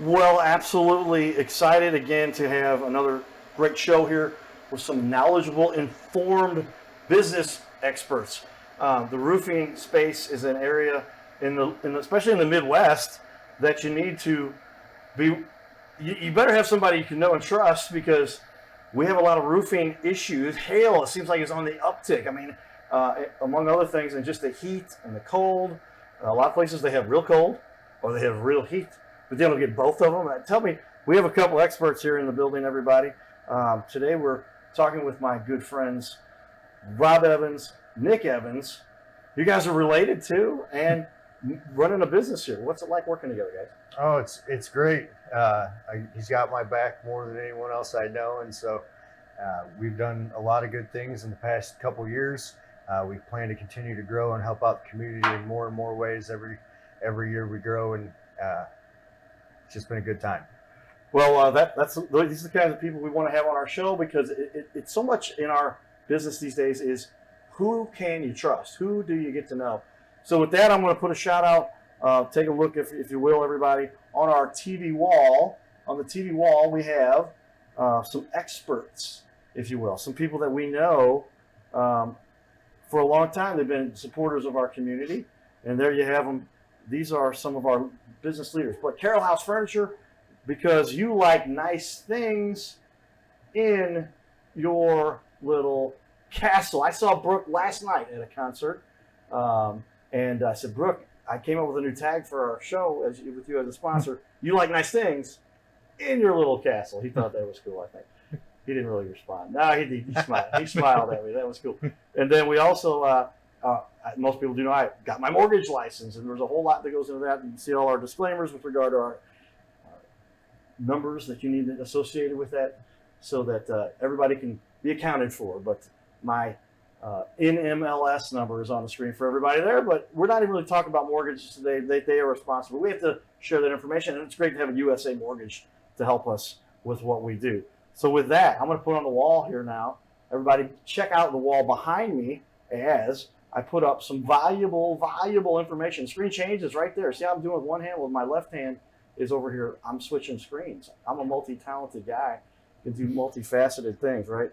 Well, absolutely excited again to have another great show here with some knowledgeable, informed business experts. The roofing space is an area especially in the Midwest that you need to be. You better have somebody you can know and trust because we have a lot of roofing issues. Hail, it seems like it's on the uptick. I mean, among other things, and just the heat and the cold. A lot of places they have real cold or they have real heat, but they don't get both of them. Tell me, we have a couple experts here in the building, everybody. Today we're talking with my good friends, Rob Evans, Nick Evans. You guys are related too, and running a business here. What's it like working together, guys? Oh, it's great. He's got my back more than anyone else I know, and so we've done a lot of good things in the past couple years. We plan to continue to grow and help out the community in more and more ways every year we grow, and it's just been a good time. Well, these are the kinds of people we want to have on our show because it's so much in our business these days is who can you trust? Who do you get to know? So with that, I'm going to put a shout out. Take a look, if you will, everybody, on our TV wall. On the TV wall, we have some experts, if you will, some people that we know for a long time. They've been supporters of our community, and there you have them. These are some of our business leaders. But Carroll House Furniture, because you like nice things in your little castle. I saw Brooke last night at a concert, and I said, Brooke, I came up with a new tag for our show with you as a sponsor. You like nice things in your little castle. He thought that was cool, I think. He didn't really respond. No, he smiled. He smiled at me. That was cool. And then we also, most people do know, I got my mortgage license, and there's a whole lot that goes into that. You can see all our disclaimers with regard to our numbers that you need associated with that so that everybody can be accounted for. But my NMLS number is on the screen for everybody there, but we're not even really talking about mortgages today. They are responsible. We have to share that information, and it's great to have a USA Mortgage to help us with what we do. So with that, I'm going to put on the wall here now. Everybody check out the wall behind me as I put up some valuable information. Screen changes right there. See how I'm doing with one hand? Well, my left hand is over here. I'm switching screens. I'm a multi-talented guy. Can do multifaceted things, right?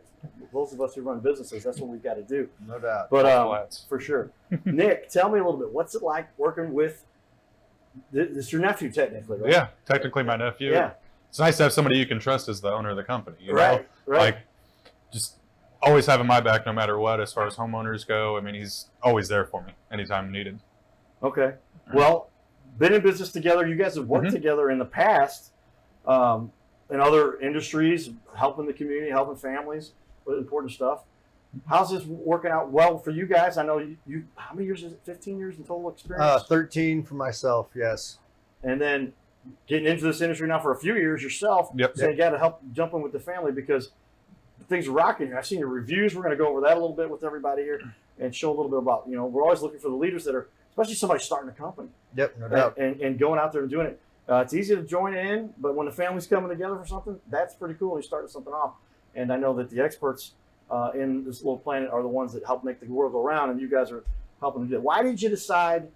Those of us who run businesses, that's what we've got to do. No doubt. But for sure. Nick, tell me a little bit. What's it like working with this? Your nephew, technically, right? Yeah, technically my nephew. Yeah. It's nice to have somebody you can trust as the owner of the company. You know? Right. Like, just always having my back no matter what as far as homeowners go. I mean, he's always there for me anytime needed. Okay. Well, been in business together. You guys have worked together in the past in other industries, helping the community, helping families with important stuff. How's this working out well for you guys? I know you how many years is it? 15 years in total experience? 13 for myself, yes. And then getting into this industry now for a few years yourself. Yep. So you got to help jump in with the family because things are rocking here. I've seen your reviews. We're going to go over that a little bit with everybody here and show a little bit about, we're always looking for the leaders that are, especially somebody starting a company. Yep, no doubt. And going out there and doing it. It's easy to join in, but when the family's coming together for something, that's pretty cool. You starting something off. And I know that the experts in this little planet are the ones that help make the world go round, and you guys are helping to do it. Why did you decide,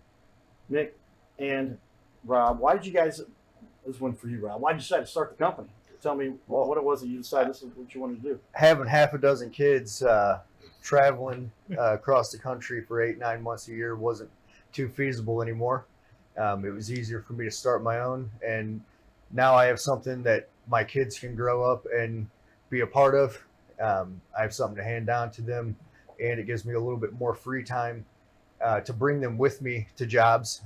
Nick and Rob, this one for you, Rob, why did you decide to start the company? Tell me what it was that you decided this is what you wanted to do. Having half a dozen kids traveling across the country for 8-9 months a year wasn't too feasible anymore. It was easier for me to start my own, and now I have something that my kids can grow up and be a part of. I have something to hand down to them, and it gives me a little bit more free time to bring them with me to jobs.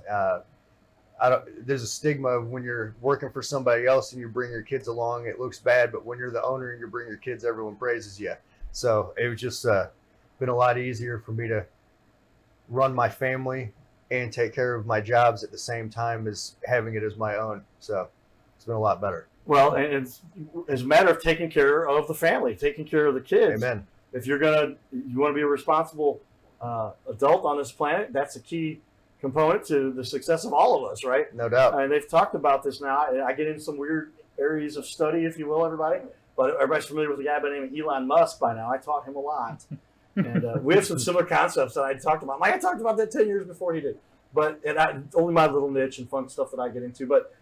There's a stigma of when you're working for somebody else and you bring your kids along, it looks bad, but when you're the owner and you bring your kids, everyone praises you. So it was just been a lot easier for me to run my family and take care of my jobs at the same time as having it as my own. So it's been a lot better. Well, and it's a matter of taking care of the family, taking care of the kids. Amen. If you want to be a responsible adult on this planet, that's a key component to the success of all of us, right? No doubt. And they've talked about this now. I get into some weird areas of study, if you will, everybody. But everybody's familiar with a guy by the name of Elon Musk by now. I taught him a lot. And we have some similar concepts that I talked about. I talked about that 10 years before he did. But only my little niche and fun stuff that I get into. But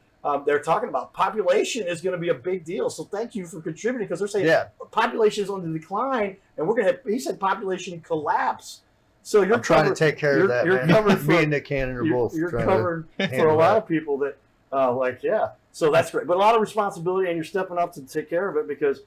They're talking about population is going to be a big deal. So thank you for contributing, because they're saying Yeah. population is on the decline, and we're going to have, he said, population collapse. So you're I'm trying to covered- take care of that, you're man. covered for- Me and Nick Cannon are both You're trying covered to for a handle lot that. of people that, yeah. So that's great. But a lot of responsibility, and you're stepping up to take care of it, because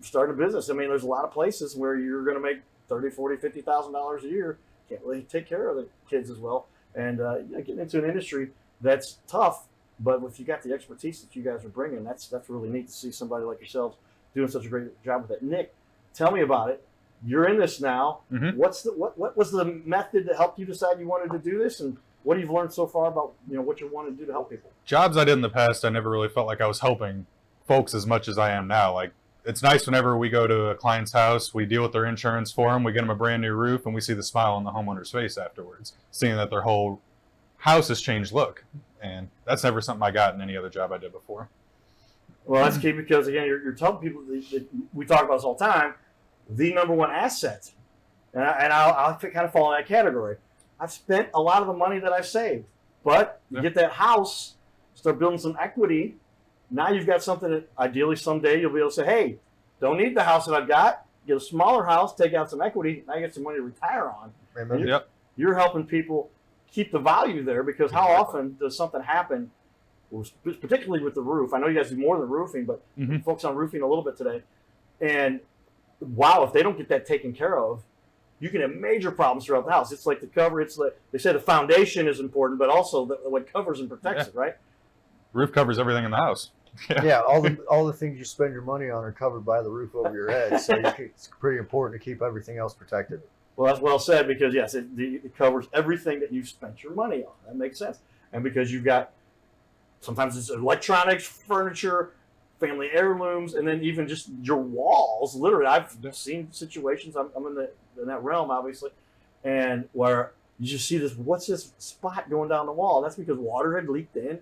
starting a business, I mean, there's a lot of places where you're going to make $30,000, $40,000, $50,000 a year. Can't really take care of the kids as well. And getting into an industry that's tough, but if you got the expertise that you guys are bringing, that's really neat to see somebody like yourselves doing such a great job with that. Nick, tell me about it. You're in this now. Mhm. What was the method that helped you decide you wanted to do this, and what have you learned so far about what you want to do to help people? Jobs I did in the past, I never really felt like I was helping folks as much as I am now. Like, it's nice whenever we go to a client's house, we deal with their insurance for them, we get them a brand new roof, and we see the smile on the homeowner's face afterwards, seeing that their whole house has changed look. And that's never something I got in any other job I did before. Well, that's key, because again, you're telling people that we talk about this all the time. The number one asset, and I'll kind of fall in that category. I've spent a lot of the money that I've saved, but you Yeah. get that house, start building some equity. Now you've got something that ideally someday you'll be able to say, hey, don't need the house that I've got. Get a smaller house, take out some equity. Now you get some money to retire on. Amen. Yep. You're helping people keep the value there, because how often does something happen, particularly with the roof? I know you guys do more than roofing, but Mhm. focus on roofing a little bit today. And wow, if they don't get that taken care of, you can have major problems throughout the house. It's like the cover. It's like they say the foundation is important, but also what covers and protects it, right? Roof covers everything in the house. Yeah, all the things you spend your money on are covered by the roof over your head. So it's pretty important to keep everything else protected. Well, that's well said, because yes, it covers everything that you've spent your money on. That makes sense. And because you've got, sometimes it's electronics, furniture, family heirlooms, and then even just your walls. Literally, I've seen situations. I'm in that realm, obviously, and where you just see this. What's this spot going down the wall? That's because water had leaked in.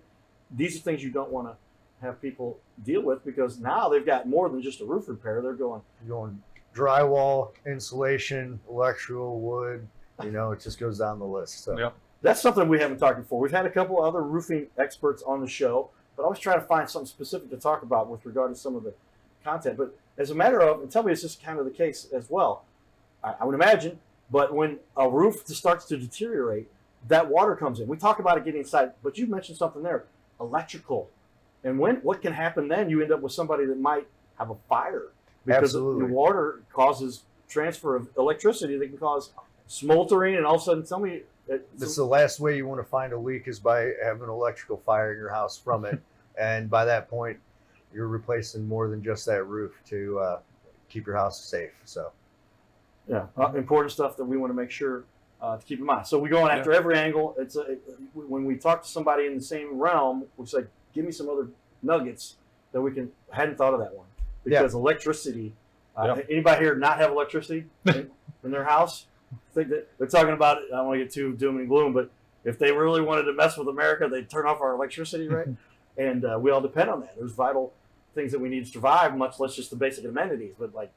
These are things you don't want to have people deal with, because now they've got more than just a roof repair. They're going, You're going drywall, insulation, electrical, wood. It just goes down the list. So. Yep. that's something we haven't talked before. We've had a couple other roofing experts on the show, but I always try to find something specific to talk about with regard to some of the content. But as a matter of, and tell me it's just kind of the case as well, I would imagine, but when a roof starts to deteriorate, that water comes in. We talk about it getting inside, but you mentioned something there, electrical. And what can happen then? You end up with somebody that might have a fire, because Absolutely. the water causes transfer of electricity that can cause smoldering, and all of a sudden, tell me. This is the last way you want to find a leak, is by having an electrical fire in your house from it. And by that point, you're replacing more than just that roof to keep your house safe. So Yeah, important stuff that we want to make sure to keep in mind. So we go on after every angle. When we talk to somebody in the same realm, we say, "Give me some other nuggets that we can." I hadn't thought of that one, because electricity. Anybody here not have electricity in their house? Think that they're talking about it. I don't want to get too doom and gloom, but if they really wanted to mess with America, they'd turn off our electricity, right? And we all depend on that. There's vital things that we need to survive, much less just the basic amenities, but like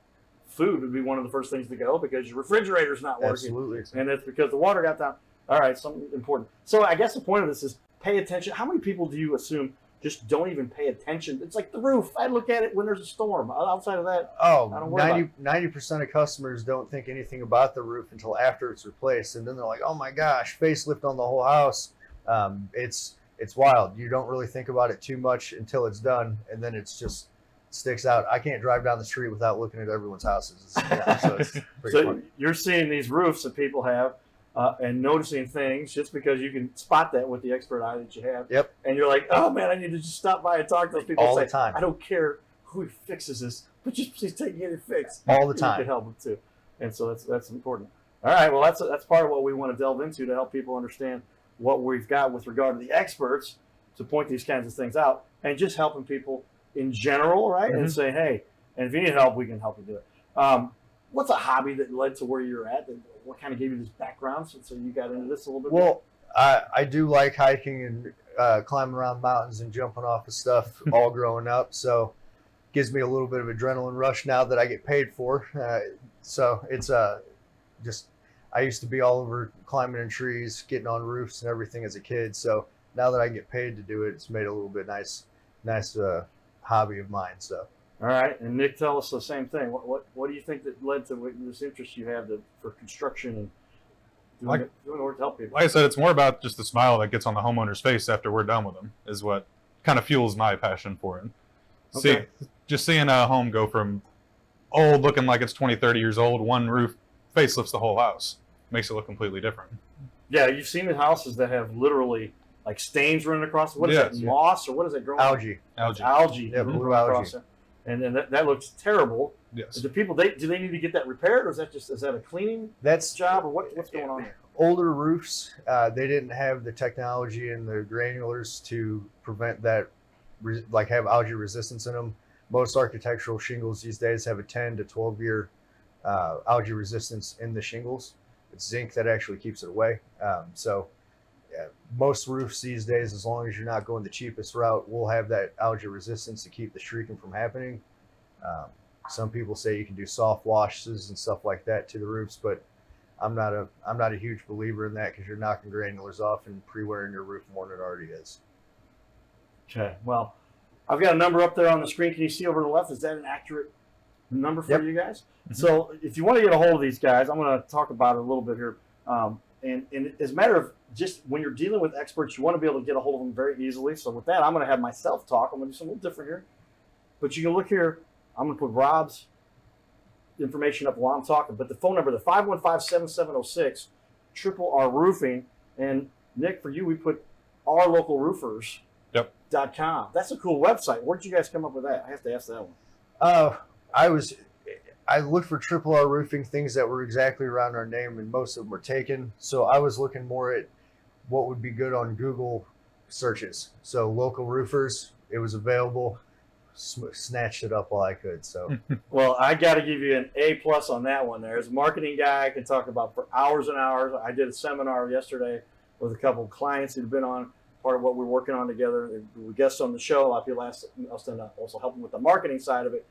food would be one of the first things to go, because your refrigerator's not working. absolutely. And it's because the water got down. All right, something important. So I guess the point of this is pay attention. How many people do you assume just don't even pay attention? It's like the roof. I look at it when there's a storm. Outside of that, I don't worry 90% of customers don't think anything about the roof until after it's replaced. And then they're like, oh my gosh, facelift on the whole house. It's wild. You don't really think about it too much until it's done. And then it's just sticks out. I can't drive down the street without looking at everyone's houses. So it's pretty so funny. you're seeing these roofs that people have and noticing things just because you can spot that with the expert eye that you have. Yep. And you're like, oh man, I need to just stop by and talk to those people. All and the say, time. I don't care who fixes this, but just please take it fixed. All the You time. can help them too. And so that's important. All right. Well, that's part of what we want to delve into to help people understand what we've got with regard to the experts to point these kinds of things out, and just helping people in general, right? And say, hey, and if you need help, we can help you do it. What's a hobby that led to where you're at? And what kind of gave you this background so you got into this a little bit more? Well, I do like hiking and climbing around mountains and jumping off of stuff all growing up. So gives me a little bit of adrenaline rush now that I get paid for. So it's just, I used to be all over climbing in trees, getting on roofs and everything as a kid. So now that I get paid to do it, it's made a little bit nice hobby of mine. So All right, and Nick, tell us the same thing. What do you think that led to this interest you have for construction and doing work to help people? Like I said, it's more about just the smile that gets on the homeowner's face after we're done with them is what kind of fuels my passion for it. Okay. Just seeing a home go from old, looking like it's 20, 30 years old, one roof, facelifts the whole house. Makes it look completely different. Yeah, you've seen the houses that have literally like stains running across. What is Yeah, that, yeah. moss or what is it growing? algae. Algae. Yeah, running blue across algae. it. And then that looks terrible. Yes. Do people do they need to get that repaired, or is that a cleaning That's job, or what's going on there? older roofs. They didn't have the technology and the granulars to prevent that, like have algae resistance in them. Most architectural shingles these days have a 10 to 12 year algae resistance in the shingles. It's zinc that actually keeps it away. So most roofs these days, as long as you're not going the cheapest route, will have that algae resistance to keep the streaking from happening. Some people say you can do soft washes and stuff like that to the roofs, but I'm not a huge believer in that because you're knocking granulars off and pre-wearing your roof more than it already is. Okay, well, I've got a number up there on the screen. Can you see over to the left? Is that an accurate number for Yep. you guys? Mhm. So if you want to get a hold of these guys, I'm going to talk about it a little bit here. And as a matter of just when you're dealing with experts, you want to be able to get a hold of them very easily. So with that, I'm going to have myself talk. I'm going to do something a little different here. But you can look here. I'm going to put Rob's information up while I'm talking. But the phone number, the 515-7706, Triple R Roofing. And Nick, for you, we put ourlocalroofers.com. Yep. That's a cool website. Where did you guys come up with that? I have to ask that one. I looked for Triple R Roofing, things that were exactly around our name, and most of them were taken. So I was looking more at what would be good on Google searches. So local roofers, it was available. Snatched it up while I could. So Well, I got to give you an A+ on that one. There, as a marketing guy, I can talk about for hours and hours. I did a seminar yesterday with a couple of clients who'd been on part of what we're working on together. We guests on the show. A lot of people asked us to also help them with the marketing side of it.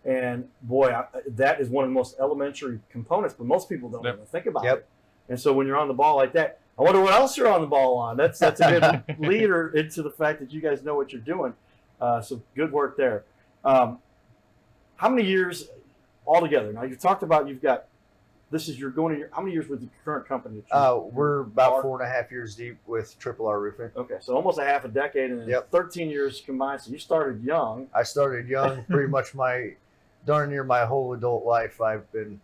And boy, that is one of the most elementary components, but most people don't Yep. even think about Yep. it. And so when you're on the ball like that, I wonder what else you're on the ball on. That's a good leader into the fact that you guys know what you're doing. So good work there. How many years altogether? Now you've talked about how many years with the current company? we're about 4.5 years deep with Triple R Roofing. Okay, so almost a half a decade and then Yep. 13 years combined. So you started young. I started young, pretty much darn near my whole adult life. I've been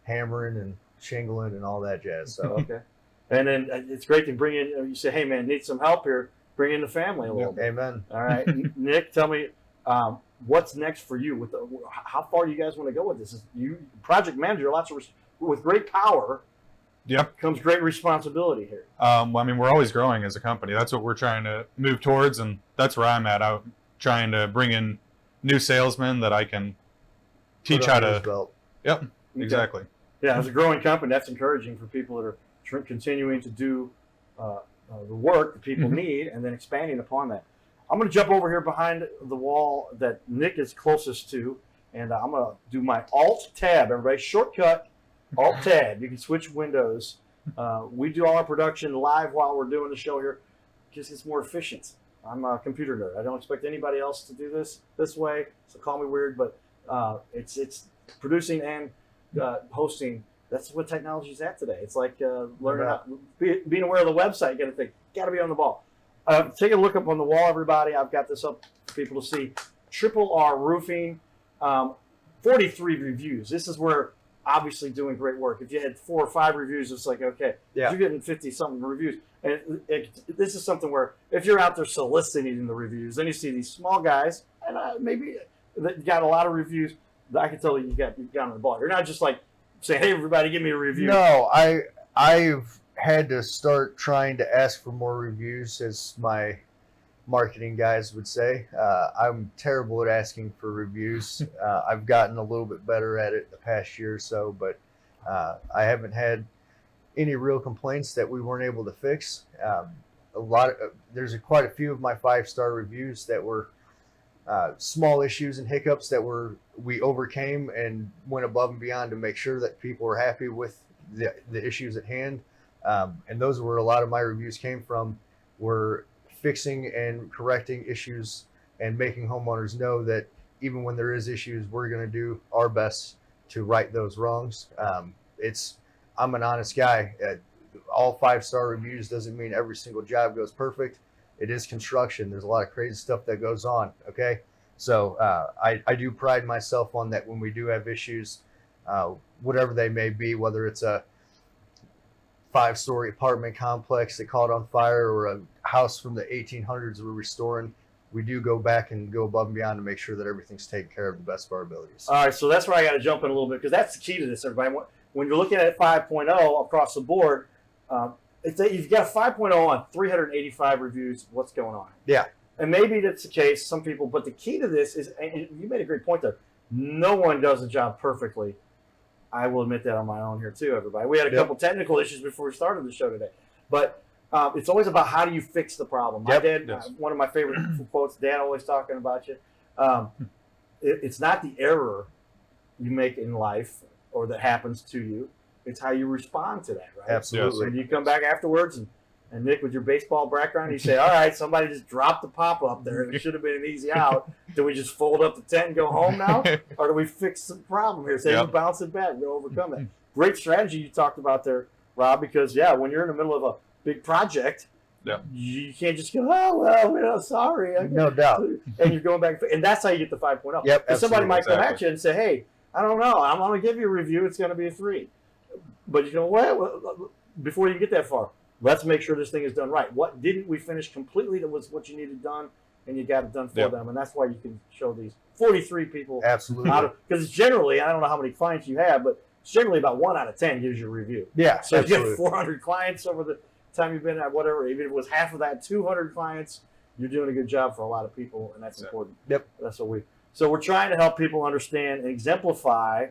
hammering and shingling and all that jazz. So Okay. And then it's great to bring in, you say, hey man, need some help here. Bring in the family a little bit. amen. All right. Nick, tell me, what's next for you? How far do you guys want to go with this? You project manager, with great power Yep. comes great responsibility here. Well, I mean, we're always growing as a company. That's what we're trying to move towards, and that's where I'm at. I'm trying to bring in new salesmen that I can teach Put how on his to. belt. Yep, Okay. exactly. Yeah, as a growing company, that's encouraging for people that are continuing to do the work that people Mhm. need and then expanding upon that. I'm going to jump over here behind the wall that Nick is closest to, and I'm going to do my Alt-Tab. Everybody, shortcut, Alt-Tab. You can switch windows. We do all our production live while we're doing the show here because it's more efficient. I'm a computer nerd. I don't expect anybody else to do this way, so call me weird, but it's producing and hosting. That's what technology is at today. It's like learning how, being aware of the website. You got to be on the ball. Take a look up on the wall, everybody. I've got this up for people to see. Triple R Roofing, 43 reviews. This is where obviously doing great work. If you had 4 or 5 reviews, it's like, okay, Yeah. you're getting 50-something reviews. And this is something where if you're out there soliciting the reviews, then you see these small guys, and maybe that got a lot of reviews. I can tell you got on the ball. You're not just like saying, hey, everybody, give me a review. No, I've had to start trying to ask for more reviews, as my marketing guys would say. I'm terrible at asking for reviews. I've gotten a little bit better at it the past year or so, but I haven't had any real complaints that we weren't able to fix. There's quite a few of my 5-star reviews that were small issues and hiccups that we overcame and went above and beyond to make sure that people were happy with the issues at hand. And those were a lot of my reviews came from, were fixing and correcting issues and making homeowners know that even when there is issues, we're going to do our best to right those wrongs. I'm an honest guy. All 5-star reviews doesn't mean every single job goes perfect. It is construction. There's a lot of crazy stuff that goes on. Okay. So I do pride myself on that when we do have issues, whatever they may be, whether it's a 5-story apartment complex that caught on fire or a house from the 1800s we're restoring, we do go back and go above and beyond to make sure that everything's taken care of to the best of our abilities. All right, so that's where I got to jump in a little bit because that's the key to this, everybody. When you're looking at 5.0 across the board, if you've got a 5.0 on 385 reviews, what's going on? Yeah. And maybe that's the case, some people, but the key to this is, and you made a great point there, no one does the job perfectly. I will admit that on my own here too, everybody. We had a couple technical issues before we started the show today, but it's always about how do you fix the problem. My dad, one of my favorite quotes, Dad always talking about you. It's not the error you make in life or that happens to you. It's how you respond to that, right? Absolutely. And you come back afterwards and Nick, with your baseball background, you say, all right, somebody just dropped the pop up there and it should have been an easy out. Do we just fold up the tent and go home now? Or do we fix the problem here? Say, we bounce it back, we'll overcome it. Great strategy you talked about there, Rob, because, when you're in the middle of a big project, you can't just go, oh, well, sorry. No doubt. And you're going back. And that's how you get the 5.0. Yep, and somebody might come at you and say, hey, I don't know. I'm going to give you a review. It's going to be a 3. But you know what? Before you get that far, let's make sure this thing is done right. What didn't we finish completely that was what you needed done, and you got it done for them. And that's why you can show these 43 people. Absolutely. Because generally, I don't know how many clients you have, but it's generally about 1 out of 10 gives you a review. Yeah, so if you have 400 clients over the time you've been at whatever, even if it was half of that, 200 clients, you're doing a good job for a lot of people, and that's important. Yep. That's what so we're trying to help people understand and exemplify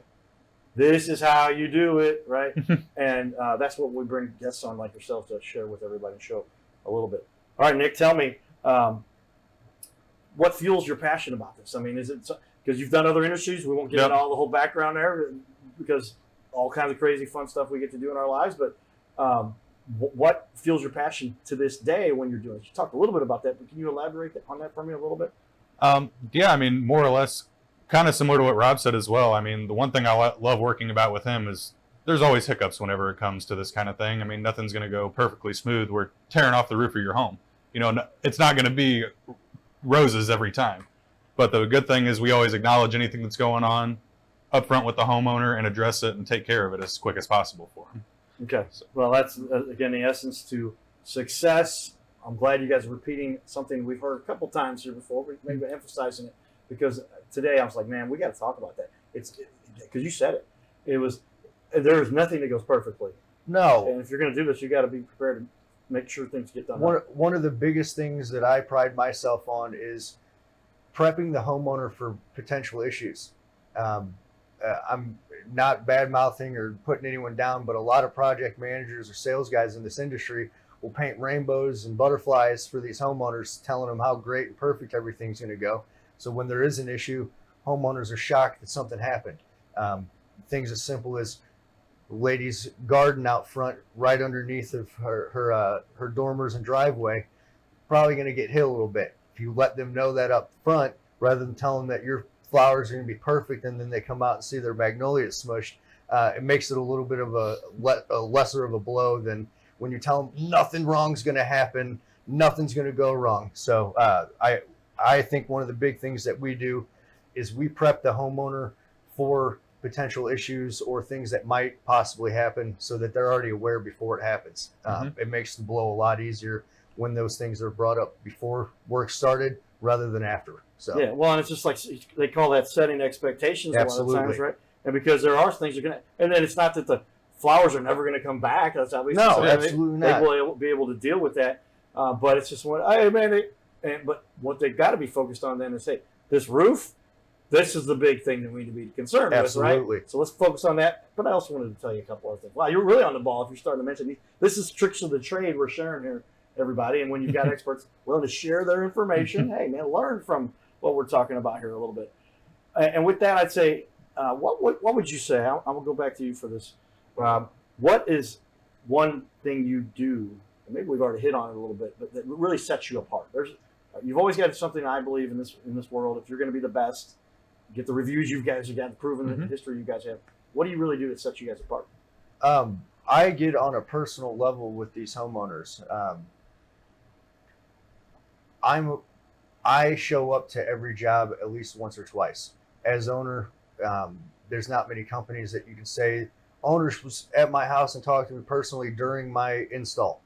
this is how you do it, right? And that's what we bring guests on like yourself to share with everybody and show a little bit. All right, Nick, tell me, what fuels your passion about this? I mean, is it because you've done other industries? We won't get into all the whole background there because all kinds of crazy fun stuff we get to do in our lives. But what fuels your passion to this day when you're doing it? You talked a little bit about that, but can you elaborate on that for me a little bit? I mean, more or less kind of similar to what Rob said as well. I mean, the one thing I love working about with him is there's always hiccups whenever it comes to this kind of thing. I mean, nothing's going to go perfectly smooth. We're tearing off the roof of your home. It's not going to be roses every time. But the good thing is we always acknowledge anything that's going on up front with the homeowner and address it and take care of it as quick as possible for him. Okay. Well, that's, again, the essence to success. I'm glad you guys are repeating something we've heard a couple times here before, maybe emphasizing it, because today I was like, man, we got to talk about that. It's because you said it. There is nothing that goes perfectly. No. And if you're going to do this, you got to be prepared to make sure things get done. One of the biggest things that I pride myself on is prepping the homeowner for potential issues. I'm not bad-mouthing or putting anyone down, but a lot of project managers or sales guys in this industry will paint rainbows and butterflies for these homeowners, telling them how great and perfect everything's going to go. So when there is an issue, homeowners are shocked that something happened. Things as simple as lady's garden out front, right underneath of her dormers and driveway, probably going to get hit a little bit. If you let them know that up front, rather than tell them that your flowers are going to be perfect and then they come out and see their magnolias smushed, it makes it a little bit of a lesser of a blow than when you tell them nothing wrong's going to happen, nothing's going to go wrong. So I think one of the big things that we do is we prep the homeowner for potential issues or things that might possibly happen so that they're already aware before it happens. It makes the blow a lot easier when those things are brought up before work started rather than after. So yeah, well, and it's just like they call that setting expectations Absolutely. a lot of times, right? And because there are things you're going to, and then it's not that the flowers are never going to come back. That's at least no, absolutely not. They will be able to deal with that. But it's just hey man, but what they've got to be focused on then is say this roof. This is the big thing that we need to be concerned Absolutely. with, right? So let's focus on that. But I also wanted to tell you a couple other things. Wow, you're really on the ball if you're starting to mention these. This is tricks of the trade we're sharing here, everybody. And when you've got experts willing to share their information, hey, man, learn from what we're talking about here a little bit. And with that, I'd say, what would you say? I'm going to go back to you for this, Rob. What is one thing you do and maybe we've already hit on it a little bit, but that really sets you apart? You've always got something, I believe, in this world. If you're going to be the best, get the reviews you guys have got, the proven history you guys have. What do you really do that sets you guys apart? I get on a personal level with these homeowners. I show up to every job at least once or twice. As owner, there's not many companies that you can say owners was at my house and talked to me personally during my install.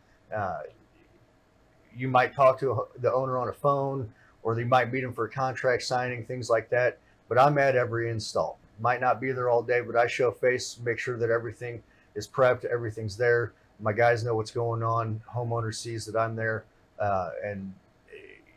You might talk to the owner on a phone, or they might meet him for a contract signing, things like that. But I'm at every install. Might not be there all day, but I show face, make sure that everything is prepped, everything's there. My guys know what's going on. Homeowner sees that I'm there, and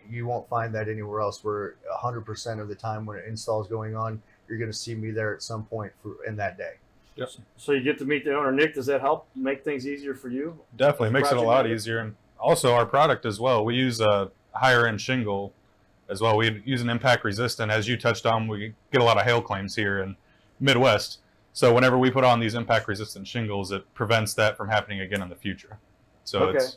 you won't find that anywhere else. Where 100% of the time when an install is going on, you're going to see me there at some point in that day. Yep. So you get to meet the owner. Nick, does that help make things easier for you? Definitely makes it a Project lot manager? easier, and also our product as well. We use a higher end shingle as well. We use an impact resistant, as you touched on. We get a lot of hail claims here in Midwest, so whenever we put on these impact resistant shingles, it prevents that from happening again in the future. So Okay. it's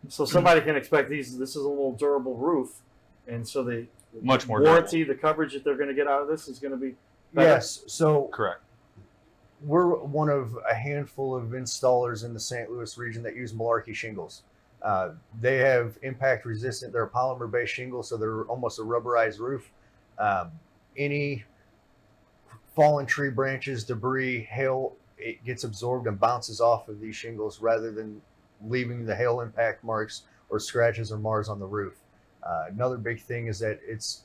So somebody can expect these. This is a little durable roof, and so the much more warranty, the coverage that they're going to get out of this is going to be better. Yes. So correct. we're one of a handful of installers in the St. Louis region that use Malarkey shingles. They have impact resistant. They're a polymer based shingle, so they're almost a rubberized roof. Any fallen tree branches, debris, hail, it gets absorbed and bounces off of these shingles rather than leaving the hail impact marks or scratches or mars on the roof. Another big thing is that it's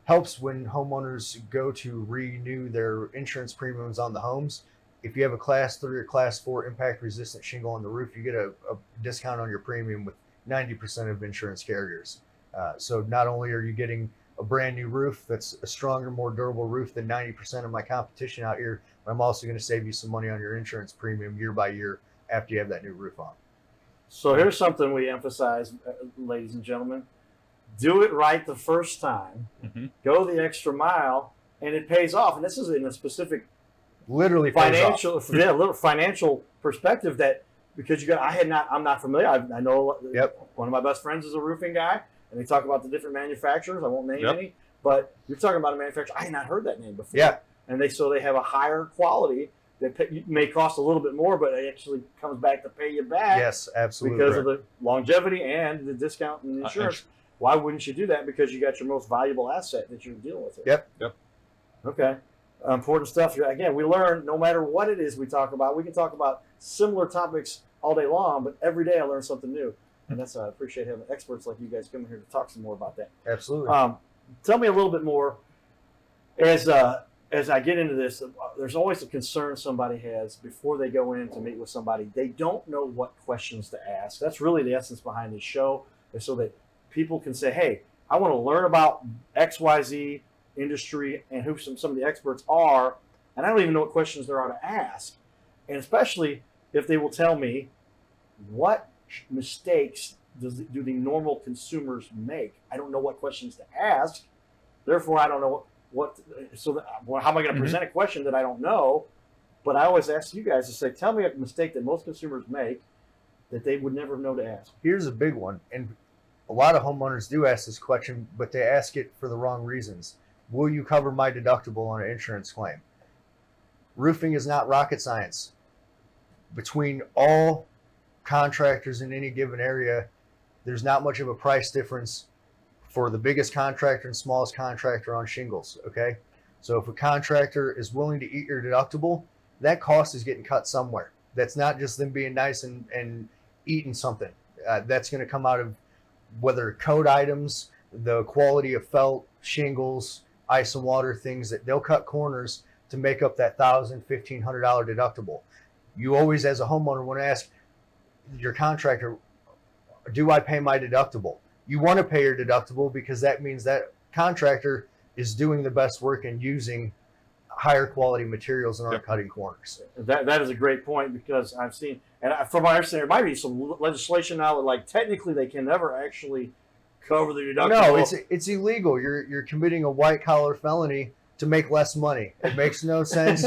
helps when homeowners go to renew their insurance premiums on the homes. If you have a class 3 or class 4 impact resistant shingle on the roof, you get a discount on your premium with 90% of insurance carriers. So not only are you getting a brand new roof that's a stronger, more durable roof than 90% of my competition out here, but I'm also going to save you some money on your insurance premium year by year after you have that new roof on. So here's something we emphasize, ladies and gentlemen. Do it right the first time. Mm-hmm. Go the extra mile, and it pays off. And this is in a specific Literally pays off. little financial perspective that because I'm not familiar. I know one of my best friends is a roofing guy, and they talk about the different manufacturers. I won't name any, but you're talking about a manufacturer I had not heard that name before. Yeah. And they have a higher quality that may cost a little bit more, but it actually comes back to pay you back. Yes, absolutely. Because of the longevity and the discount and the insurance. Why wouldn't you do that? Because you got your most valuable asset that you're dealing with. Yep. Okay. Important stuff. Again, we learn no matter what it is we talk about. We can talk about similar topics all day long, but every day I learn something new. And that's I appreciate having experts like you guys coming here to talk some more about that. Absolutely. Tell me a little bit more as I get into this. There's always a concern somebody has before they go in to meet with somebody. They don't know what questions to ask. That's really the essence behind this show, is so that people can say, hey, I want to learn about XYZ industry and who some of the experts are, and I don't even know what questions there are to ask. And especially if they will tell me what mistakes do the normal consumers make. I don't know what questions to ask. Therefore, I don't know how am I going to present a question that I don't know? But I always ask you guys to say, tell me a mistake that most consumers make that they would never know to ask. Here's a big one, and a lot of homeowners do ask this question, but they ask it for the wrong reasons. Will you cover my deductible on an insurance claim? Roofing is not rocket science. Between all contractors in any given area, there's not much of a price difference for the biggest contractor and smallest contractor on shingles, okay? So if a contractor is willing to eat your deductible, that cost is getting cut somewhere. That's not just them being nice and eating something. That's going to come out of whether code items, the quality of felt, shingles, ice and water, things that they'll cut corners to make up that $1,000, $1,500 deductible. You always, as a homeowner, want to ask your contractor, do I pay my deductible? You want to pay your deductible because that means that contractor is doing the best work and using higher quality materials and aren't cutting corners. That is a great point, because I've seen, and from my understanding, there might be some legislation now that, like, technically they can never actually cover the deductible. No, it's illegal. You're committing a white collar felony to make less money. It makes no sense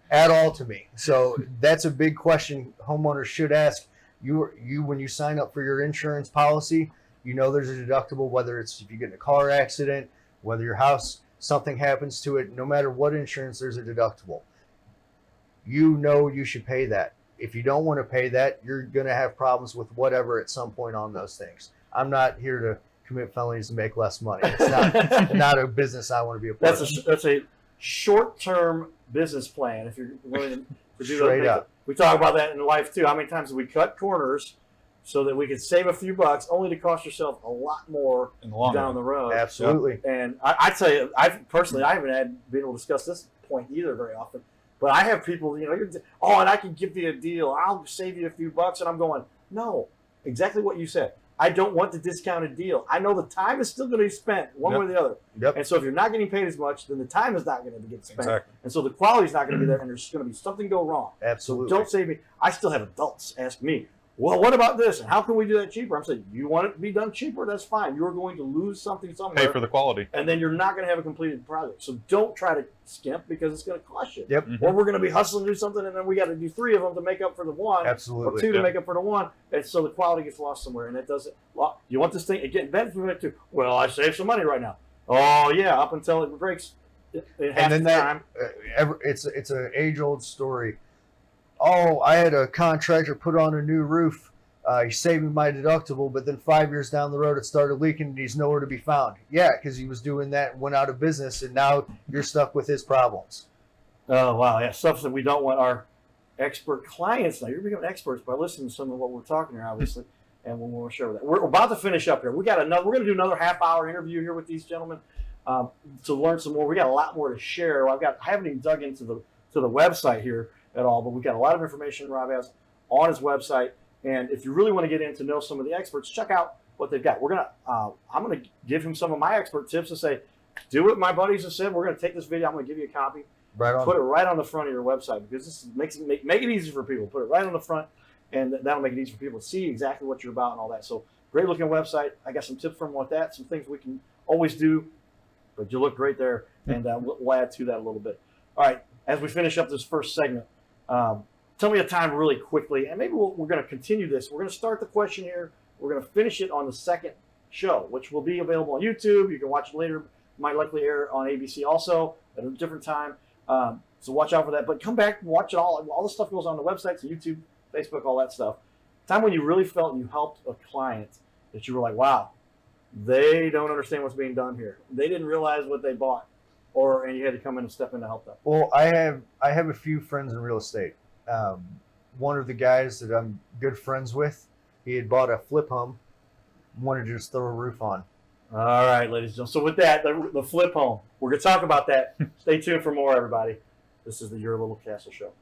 at all to me. So that's a big question homeowners should ask. You when you sign up for your insurance policy, you know there's a deductible, whether it's if you get in a car accident, whether your house, something happens to it, no matter what insurance, there's a deductible. You know you should pay that. If you don't want to pay that, you're going to have problems with whatever at some point on those things. I'm not here to commit felonies to make less money. It's not a business I want to be a part of. That's a short-term business plan. If you're willing to do Straight those up. we talk about that in life too. How many times have we cut corners so that we could save a few bucks, only to cost yourself a lot more In the long down run. the road? Absolutely. And I tell you, I haven't been able to discuss this point either very often. But I have people, and I can give you a deal. I'll save you a few bucks. And I'm going, no, exactly what you said. I don't want the discounted deal. I know the time is still going to be spent one way or the other. Yep. And so if you're not getting paid as much, then the time is not going to get spent. Exactly. And so the quality's not going to be there, and there's going to be something go wrong. Absolutely. So don't save me. I still have adults ask me, well, what about this? And how can we do that cheaper? I'm saying, you want it to be done cheaper? That's fine. You're going to lose something somewhere. Pay for the quality. And then you're not going to have a completed project. So don't try to skimp because it's going to cost you. Yep. Or we're going to be hustling to do something, and then we got to do 3 of them to make up for the one, Absolutely. or 2 to Yeah. make up for the one, and so the quality gets lost somewhere. And it doesn't. Well, you want this thing again? Benefit to. Well, I saved some money right now. Oh yeah, up until it breaks in half And then the time. it's an age-old story. Oh, I had a contractor put on a new roof. He saved me my deductible, but then 5 years down the road, it started leaking, and he's nowhere to be found. Yeah, because he was doing that and went out of business, and now you're stuck with his problems. Oh wow, yeah, stuff that we don't want our expert clients. Now you're becoming experts by listening to some of what we're talking here, obviously, and we'll share that. We're about to finish up here. We're going to do another half-hour interview here with these gentlemen to learn some more. We got a lot more to share. I haven't even dug into the website here at all, but we got a lot of information Rob has on his website. And if you really want to get in to know some of the experts, check out what they've got. I'm gonna give him some of my expert tips and say, do what my buddies have said. We're gonna take this video. I'm gonna give you a copy. Right on. Put it right on the front of your website because this make it easy for people. Put it right on the front, and that'll make it easy for people to see exactly what you're about and all that. So great looking website. I got some tips from with that. Some things we can always do, but you look great there, and we'll add to that a little bit. All right, as we finish up this first segment. Tell me a time really quickly, and maybe we're going to continue this. We're going to start the question here. We're going to finish it on the second show, which will be available on YouTube. You can watch it later. Might likely air on ABC also at a different time. So watch out for that. But come back and watch it all. All the stuff goes on the website, so YouTube, Facebook, all that stuff. Time when you really felt you helped a client that you were like, wow, they don't understand what's being done here. They didn't realize what they bought, and you had to come in and step in to help them. Well, I have a few friends in real estate. One of the guys that I'm good friends with, he had bought a flip home, wanted to just throw a roof on. All right, ladies and gentlemen. So with that, the flip home, we're going to talk about that. Stay tuned for more, everybody. This is the Your Little Castle Show.